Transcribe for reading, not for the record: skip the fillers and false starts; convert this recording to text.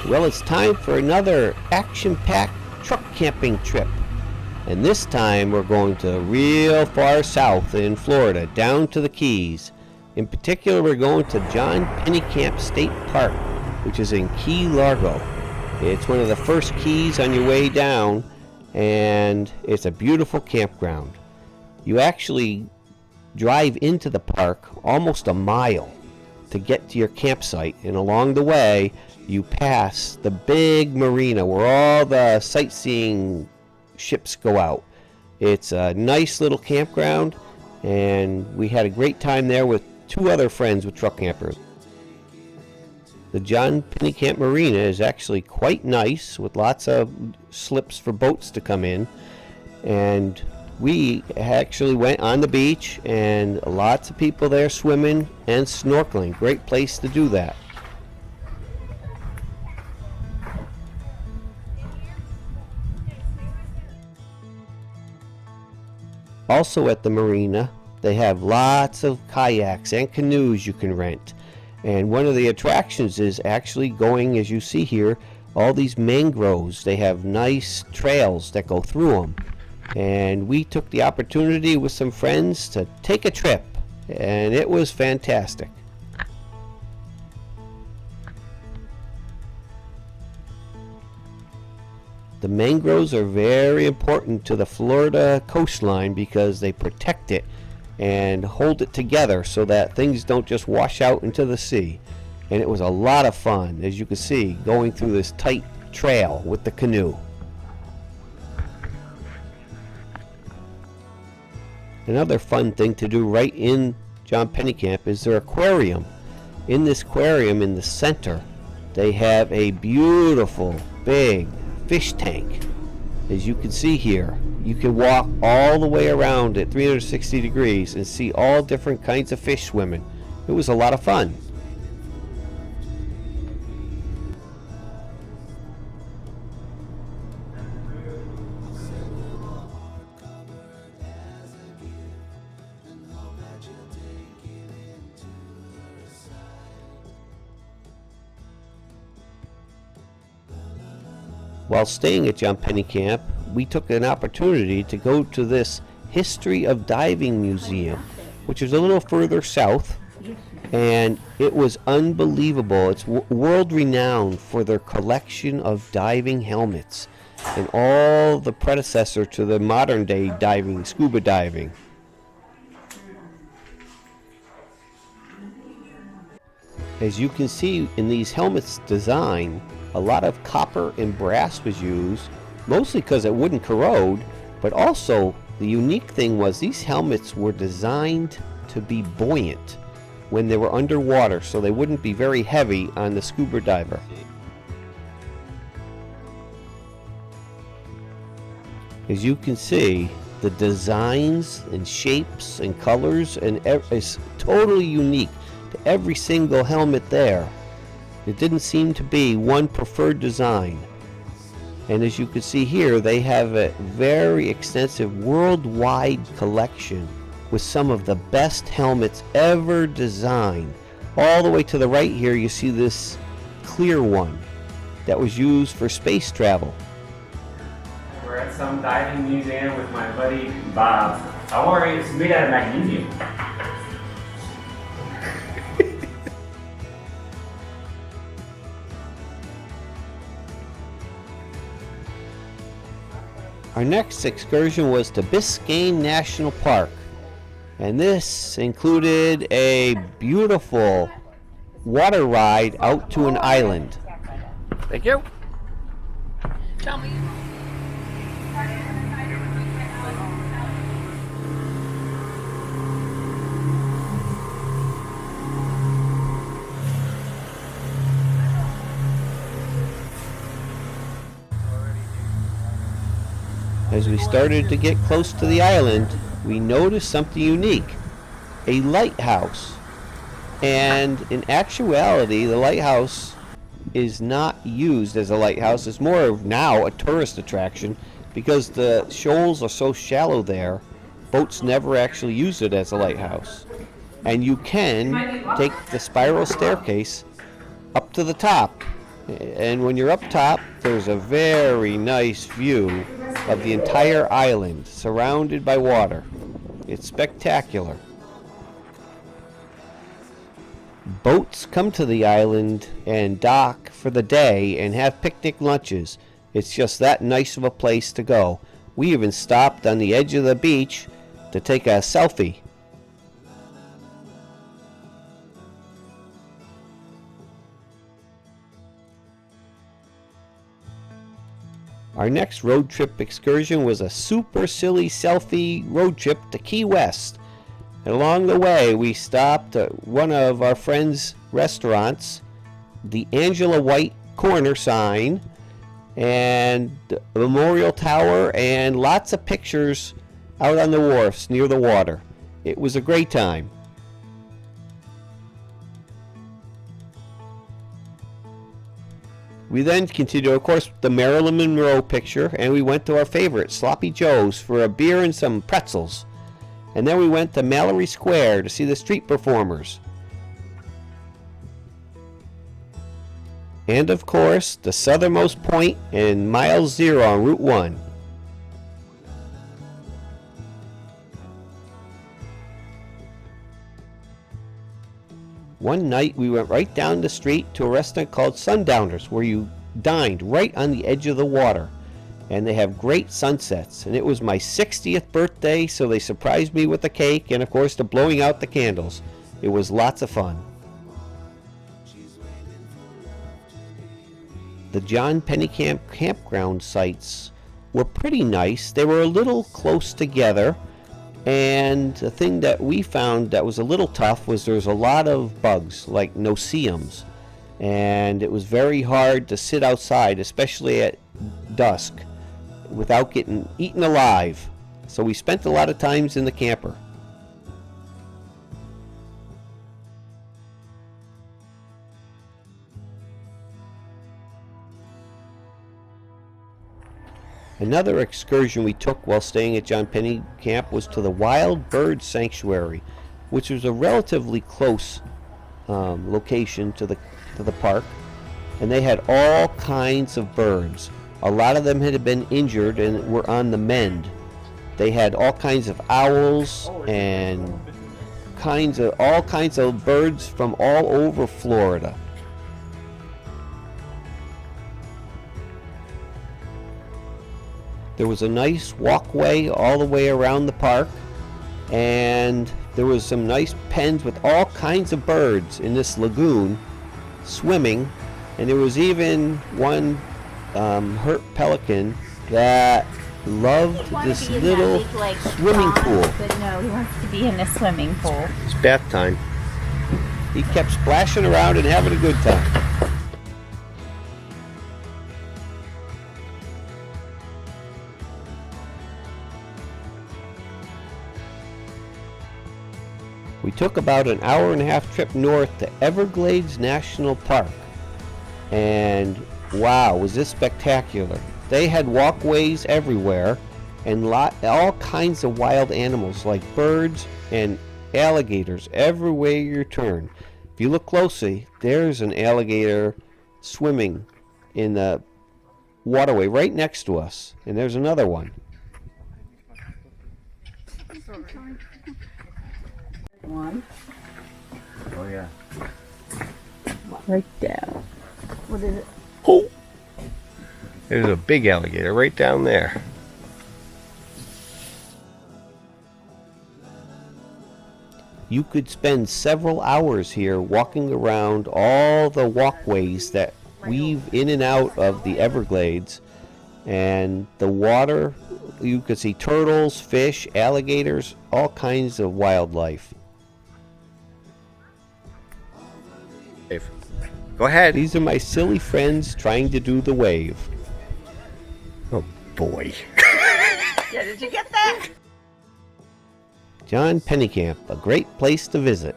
Well, it's time for another action-packed truck camping trip. And this time we're going to real far south in Florida, down to the Keys. In particular, we're going to Pennekamp State Park, which is in Key Largo. It's one of the first keys on your way down, and it's a beautiful campground. You actually drive into the park almost a mile to get to your campsite, and along the way you pass the big marina where all the sightseeing ships go out. It's a nice little campground, and we had a great time there with two other friends with truck campers. The Pennekamp Marina is actually quite nice with lots of slips for boats to come in, and we actually went on the beach and lots of people there swimming and snorkeling. Great place to do that. Also at the marina, they have lots of kayaks and canoes you can rent. And one of the attractions is actually going, as you see here, all these mangroves. They have nice trails that go through them. And we took the opportunity with some friends to take a trip, and it was fantastic. The mangroves are very important to the Florida coastline because they protect it and hold it together so that things don't just wash out into the sea. And it was a lot of fun, as you can see, going through this tight trail with the canoe. Another fun thing to do right in Pennekamp is their aquarium. In this aquarium in the center, they have a beautiful big fish tank. As you can see here, you can walk all the way around at 360 degrees and see all different kinds of fish swimming. It was a lot of fun. While staying at Pennekamp, we took an opportunity to go to this History of Diving Museum, which is a little further south, and it was unbelievable. It's world renowned for their collection of diving helmets and all the predecessor to the modern day diving, scuba diving. As you can see in these helmets' design, a lot of copper and brass was used, mostly because it wouldn't corrode, but also the unique thing was these helmets were designed to be buoyant when they were underwater, so they wouldn't be very heavy on the scuba diver. As you can see, the designs and shapes and colors is totally unique to every single helmet there. It didn't seem to be one preferred design. And as you can see here, they have a very extensive worldwide collection with some of the best helmets ever designed. All the way to the right here, you see this clear one that was used for space travel. We're at some diving museum with my buddy Bob. Don't worry, it's made out of magnesium. Our next excursion was to Biscayne National Park, and this included a beautiful water ride out to an island. Thank you. Tell me. As we started to get close to the island, we noticed something unique, a lighthouse. And in actuality, the lighthouse is not used as a lighthouse. It's more of now a tourist attraction because the shoals are so shallow there, boats never actually use it as a lighthouse. And you can take the spiral staircase up to the top And when you're up top, there's a very nice view of the entire island surrounded by water. It's spectacular. Boats come to the island and dock for the day and have picnic lunches. It's just that nice of a place to go. We even stopped on the edge of the beach to take a selfie. Our next road trip excursion was a super silly selfie road trip to Key West. And along the way, we stopped at one of our friends' restaurants, the Angela White Corner sign, and the Memorial Tower, and lots of pictures out on the wharfs near the water. It was a great time. We then continued, of course, the Marilyn Monroe picture, and we went to our favorite, Sloppy Joe's, for a beer and some pretzels. And then we went to Mallory Square to see the street performers. And of course, the southernmost point and mile 0 on Route 1. One night we went right down the street to a restaurant called Sundowners, where you dined right on the edge of the water. And they have great sunsets. And it was my 60th birthday, so they surprised me with the cake and of course the blowing out the candles. It was lots of fun. The John Pennekamp campground sites were pretty nice. They were a little close together, and the thing that we found that was a little tough was there was a lot of bugs, like no-see-ums, and it was very hard to sit outside, especially at dusk, without getting eaten alive. So we spent a lot of times in the camper. Another excursion we took while staying at John Pennekamp was to the Wild Bird Sanctuary, which was a relatively close location to the park, and they had all kinds of birds. A lot of them had been injured and were on the mend. They had all kinds of owls and all kinds of birds from all over Florida. There was a nice walkway all the way around the park, and there was some nice pens with all kinds of birds in this lagoon swimming, and there was even one hurt pelican that loved this little swimming pool. But no, he wants to be in the swimming pool. It's bath time. He kept splashing around and having a good time. We took about an hour-and-a-half trip north to Everglades National Park, and wow, was this spectacular. They had walkways everywhere and all kinds of wild animals like birds and alligators everywhere you turn. If you look closely, there's an alligator swimming in the waterway right next to us, and there's another one. One. Oh yeah. Right there. What is it? Oh! There's a big alligator right down there. You could spend several hours here walking around all the walkways that weave in and out of the Everglades, and the water, you could see turtles, fish, alligators, all kinds of wildlife. Go ahead. These are my silly friends trying to do the wave. Oh boy. Yeah, did you get that? John Pennekamp, a great place to visit.